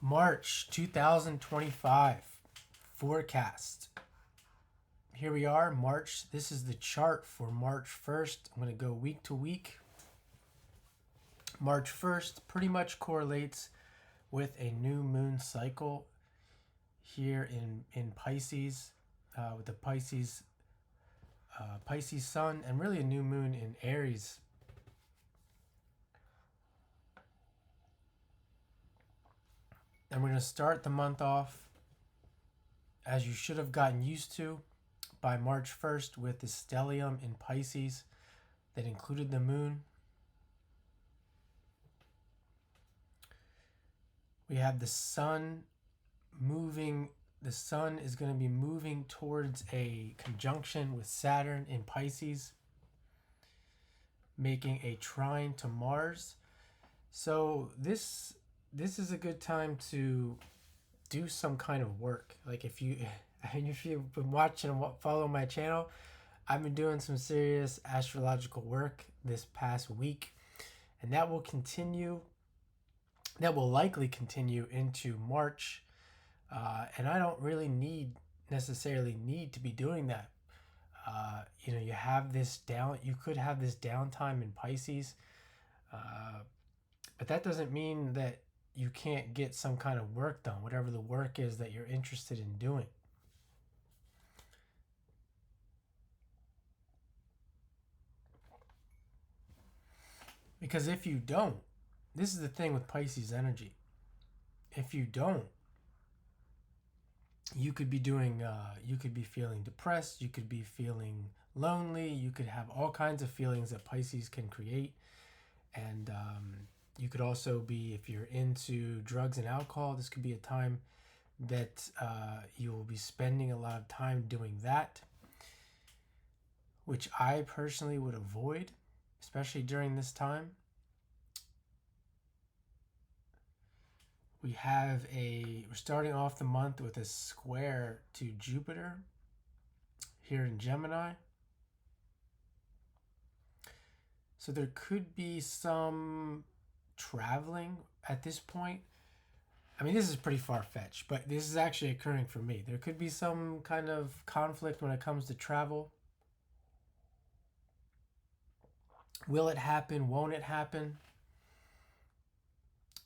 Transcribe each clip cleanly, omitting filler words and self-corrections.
March 2025 forecast. Here we are, March. This is the chart for March 1st. I'm going to go week to week. March 1st pretty much correlates with a new moon cycle here in Pisces, with the Pisces sun, and really a new moon in Aries. And we're going to start the month off as you should have gotten used to by March 1st with the stellium in Pisces that included the moon. We have the sun moving. The sun is going to be moving towards a conjunction with Saturn in Pisces, making a trine to Mars. So this is a good time to do some kind of work. Like if you've been watching and follow my channel, I've been doing some serious astrological work this past week, and that will continue. That will likely continue into March, and I don't really necessarily need to be doing that. You have this down. You could have this downtime in Pisces, but that doesn't mean that you can't get some kind of work done, whatever the work is that you're interested in doing. Because if you don't, this is the thing with Pisces energy. If you don't, you could be feeling depressed, you could be feeling lonely, you could have all kinds of feelings that Pisces can create. And you could also be, if you're into drugs and alcohol, this could be a time that you will be spending a lot of time doing that, which I personally would avoid, especially during this time. We're starting off the month with a square to Jupiter here in Gemini. So there could be some traveling at this point. I mean, this is pretty far-fetched, but this is actually occurring for me. There could be some kind of conflict when it comes to travel. Will it happen? Won't it happen?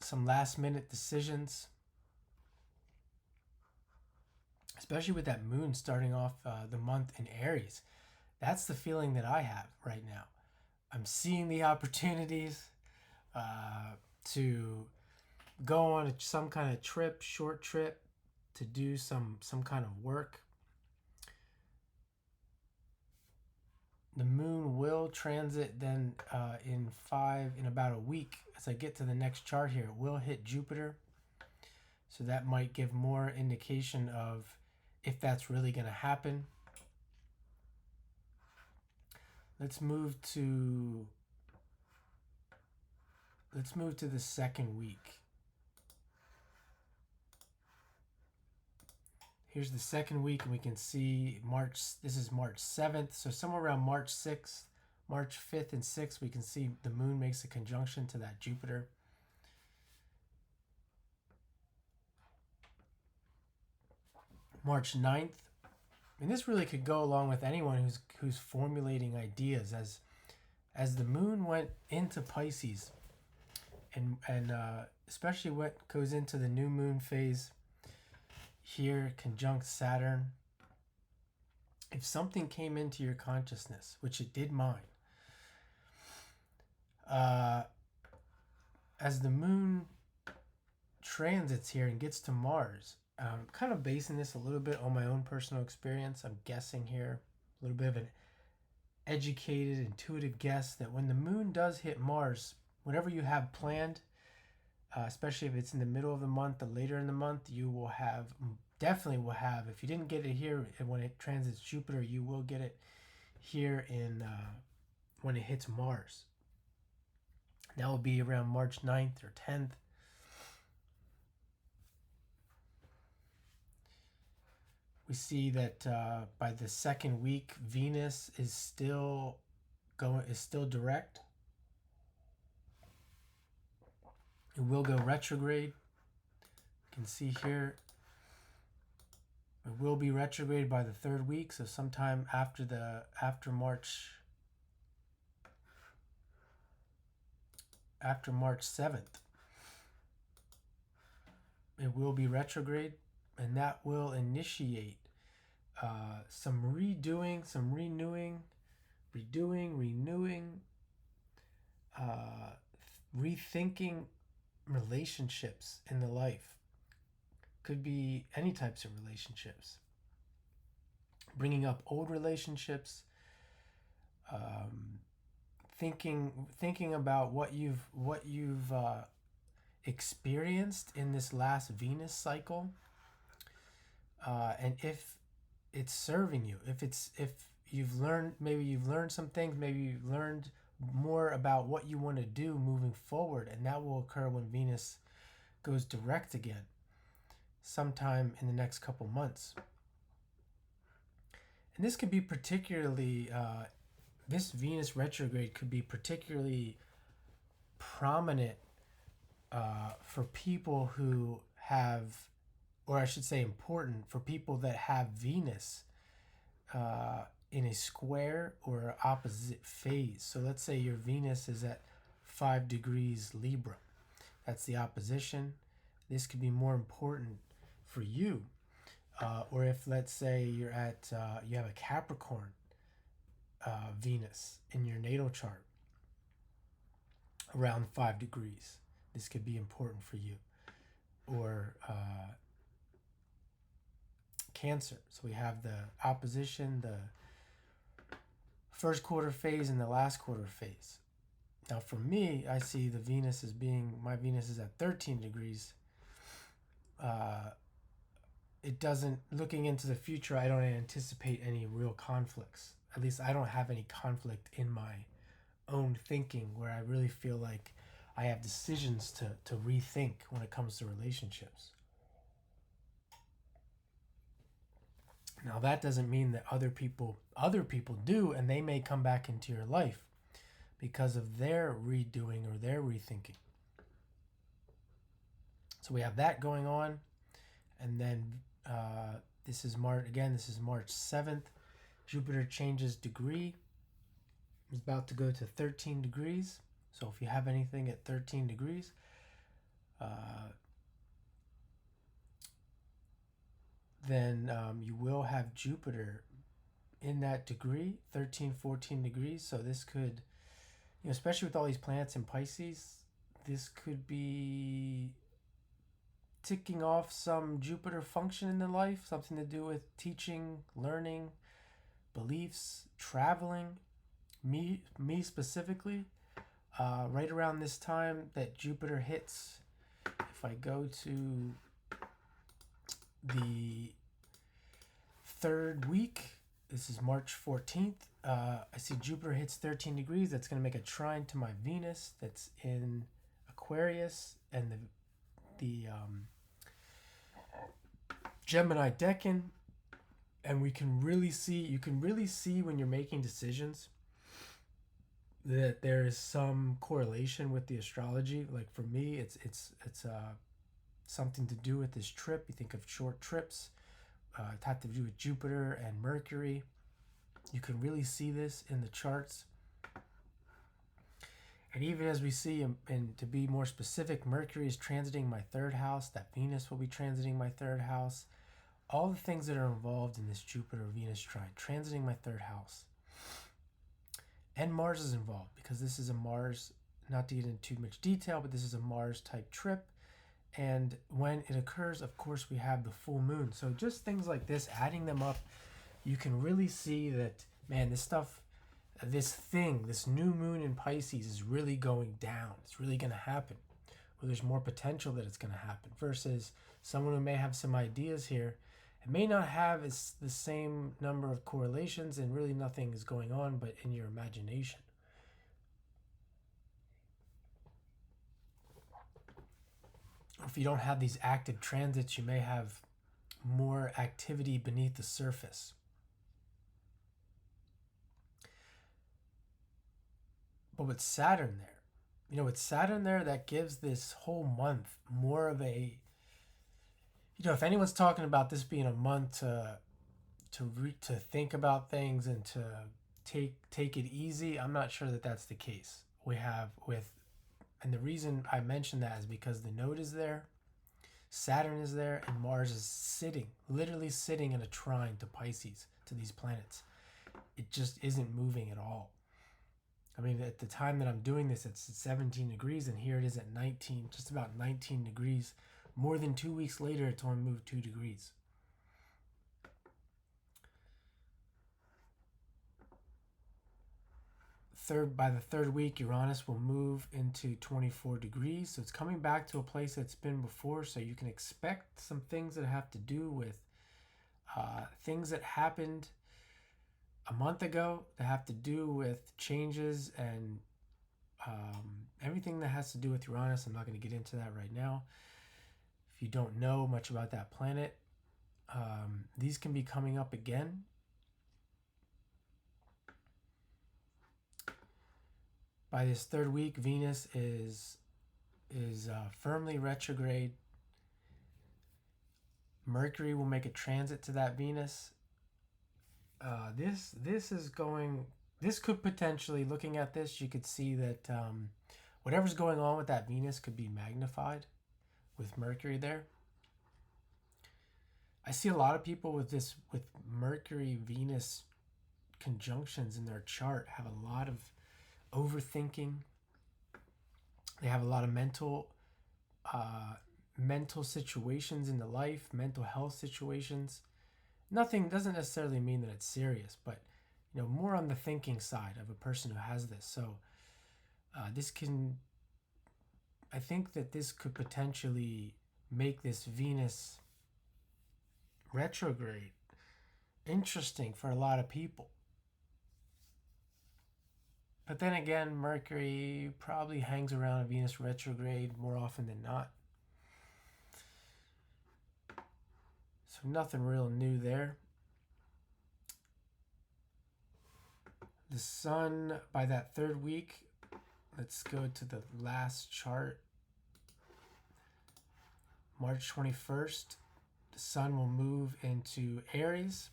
Some last-minute decisions, especially with that moon starting off the month in Aries. That's the feeling that I have right now. I'm seeing the opportunities to go on some kind of trip, short trip, to do some kind of work. The moon will transit then in about a week. As I get to the next chart here, it will hit Jupiter. So that might give more indication of if that's really going to happen. Let's move to the second week. Here's the second week, and we can see March. This is March 7th. So somewhere around March 6th, March 5th and 6th, we can see the moon makes a conjunction to that Jupiter. March 9th. And this really could go along with anyone who's formulating ideas as the moon went into Pisces, and especially what goes into the new moon phase here, conjunct Saturn. If something came into your consciousness, which it did mine, as the moon transits here and gets to Mars, I'm kind of basing this a little bit on my own personal experience. I'm guessing here, a little bit of an educated, intuitive guess, that when the moon does hit Mars, whatever you have planned, especially if it's in the middle of the month or later in the month, you will definitely will have, if you didn't get it here when it transits Jupiter, you will get it here when it hits Mars. That will be around March 9th or 10th. We see that by the second week, Venus is still direct. It will go retrograde. You can see here it will be retrograde by the third week, so sometime after March 7th. It will be retrograde, and that will initiate some redoing, some renewing, uh, rethinking relationships in the life. Could be any types of relationships. Bringing up old relationships, thinking about what you've experienced in this last Venus cycle, and if it's serving you, if you've learned some things, maybe you've learned more about what you want to do moving forward, and that will occur when Venus goes direct again sometime in the next couple months. And this could be particularly this Venus retrograde could be particularly prominent for people who have, or I should say important for people that have Venus in a square or opposite phase. So let's say your Venus is at 5 degrees Libra. That's the opposition. This could be more important for you. Or if, let's say, you have a Capricorn Venus in your natal chart around 5 degrees. This could be important for you. Or Cancer. So we have the opposition, the first quarter phase and the last quarter phase. Now for me, I see the Venus as being, my Venus is at 13 degrees. It doesn't, looking into the future, I don't anticipate any real conflicts. At least I don't have any conflict in my own thinking where I really feel like I have decisions to rethink when it comes to relationships. Now that doesn't mean that other people do, and they may come back into your life because of their redoing or their rethinking. So we have that going on, and then this is March 7th. Jupiter changes degree. It's about to go to 13 degrees. So if you have anything at 13 degrees, then you will have Jupiter in that degree, 13, 14 degrees. So this could, especially with all these planets in Pisces, this could be ticking off some Jupiter function in the life, something to do with teaching, learning, beliefs, traveling. Me specifically, right around this time that Jupiter hits, if I go to the third week, this is March 14th, I see Jupiter hits 13 degrees. That's going to make a trine to my Venus that's in Aquarius, and the Gemini Decan, and you can really see when you're making decisions that there is some correlation with the astrology. Like for me, it's something to do with this trip. You think of short trips. It had to do with Jupiter and Mercury. You can really see this in the charts. And even as we see, and to be more specific, Mercury is transiting my third house. That Venus will be transiting my third house. All the things that are involved in this Jupiter-Venus trine, transiting my third house. And Mars is involved because this is a Mars, not to get into too much detail, but this is a Mars type trip. And when it occurs, of course, we have the full moon. So just things like this, adding them up, you can really see that, man, this stuff, this new moon in Pisces is really going down. It's really going to happen. Well, there's more potential that it's going to happen versus someone who may have some ideas here. It may not have the same number of correlations and really nothing is going on but in your imagination. If you don't have these active transits, you may have more activity beneath the surface. But with Saturn there, that gives this whole month more of a if anyone's talking about this being a month to think about things and to take it easy, I'm not sure that that's the case. We have with, and the reason I mention that is because the node is there, Saturn is there, and Mars is sitting, literally sitting in a trine to Pisces, to these planets. It just isn't moving at all. I mean, at the time that I'm doing this, it's 17 degrees, and here it is at 19, just about 19 degrees. More than 2 weeks later, it's only moved 2 degrees. By the third week, Uranus will move into 24 degrees. So it's coming back to a place that's been before. So you can expect some things that have to do with things that happened a month ago that have to do with changes and everything that has to do with Uranus. I'm not going to get into that right now. If you don't know much about that planet, these can be coming up again. By this third week, Venus is firmly retrograde. Mercury will make a transit to that Venus. This is going. This could potentially, looking at this, you could see that whatever's going on with that Venus could be magnified with Mercury there. I see a lot of people with Mercury Venus conjunctions in their chart have a lot of overthinking. They have a lot of mental situations in the life, mental health situations. Nothing doesn't necessarily mean that it's serious, but more on the thinking side of a person who has this. So I think that this could potentially make this Venus retrograde interesting for a lot of people. But then again, Mercury probably hangs around a Venus retrograde more often than not. So nothing real new there. The Sun, by that third week, let's go to the last chart. March 21st, the Sun will move into Aries.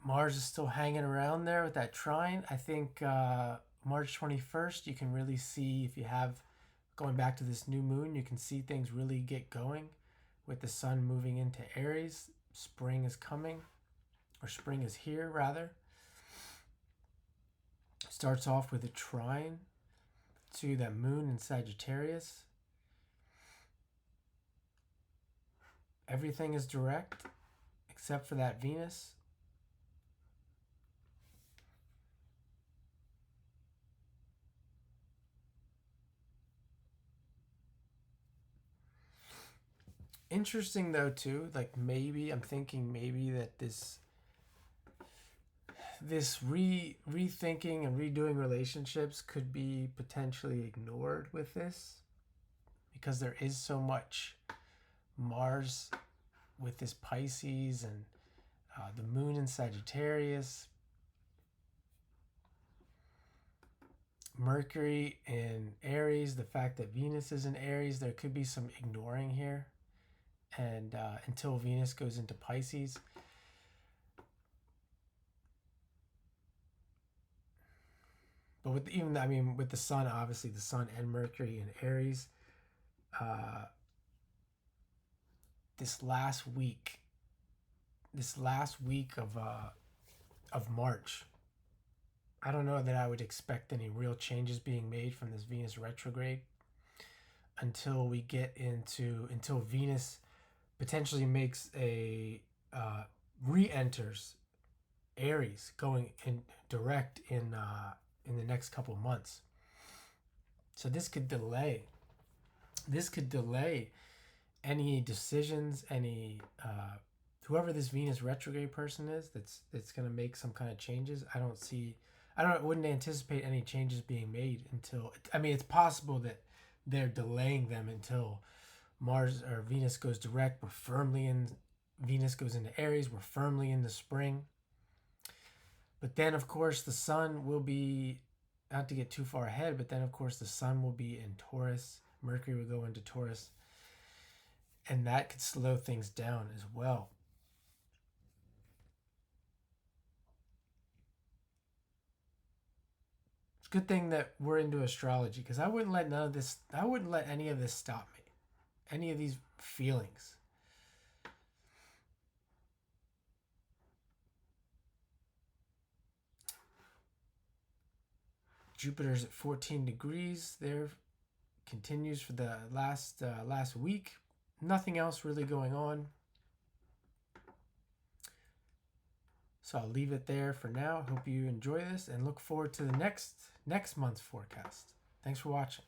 Mars is still hanging around there with that trine. I think March 21st, you can really see, if you have, going back to this new moon, you can see things really get going with the Sun moving into Aries. Spring is coming, or spring is here, rather. Starts off with a trine to that moon in Sagittarius. Everything is direct except for that Venus. Interesting though too, like maybe I'm thinking maybe that this rethinking and redoing relationships could be potentially ignored with this, because there is so much Mars with this Pisces and the moon in Sagittarius, Mercury in Aries, the fact that Venus is in Aries, there could be some ignoring here, and until Venus goes into Pisces. But with the Sun, obviously the Sun and Mercury in Aries, this last week of March, I don't know that I would expect any real changes being made from this Venus retrograde until Venus potentially makes re-enters Aries, going in direct in the next couple of months. So this could delay any decisions, any whoever this Venus retrograde person is that's going to make some kind of changes. I wouldn't anticipate any changes being made until, it's possible that they're delaying them until Mars or Venus goes direct. Venus goes into Aries, we're firmly in the spring. But then, of course, the Sun will be not to get too far ahead, but then of course the sun will be in Taurus, Mercury will go into Taurus, and that could slow things down as well. It's a good thing that we're into astrology, because I wouldn't let any of this stop me, any of these feelings. Jupiter's at 14 degrees there, continues for the last week. Nothing else really going on. So I'll leave it there for now. Hope you enjoy this and look forward to the next month's forecast. Thanks for watching.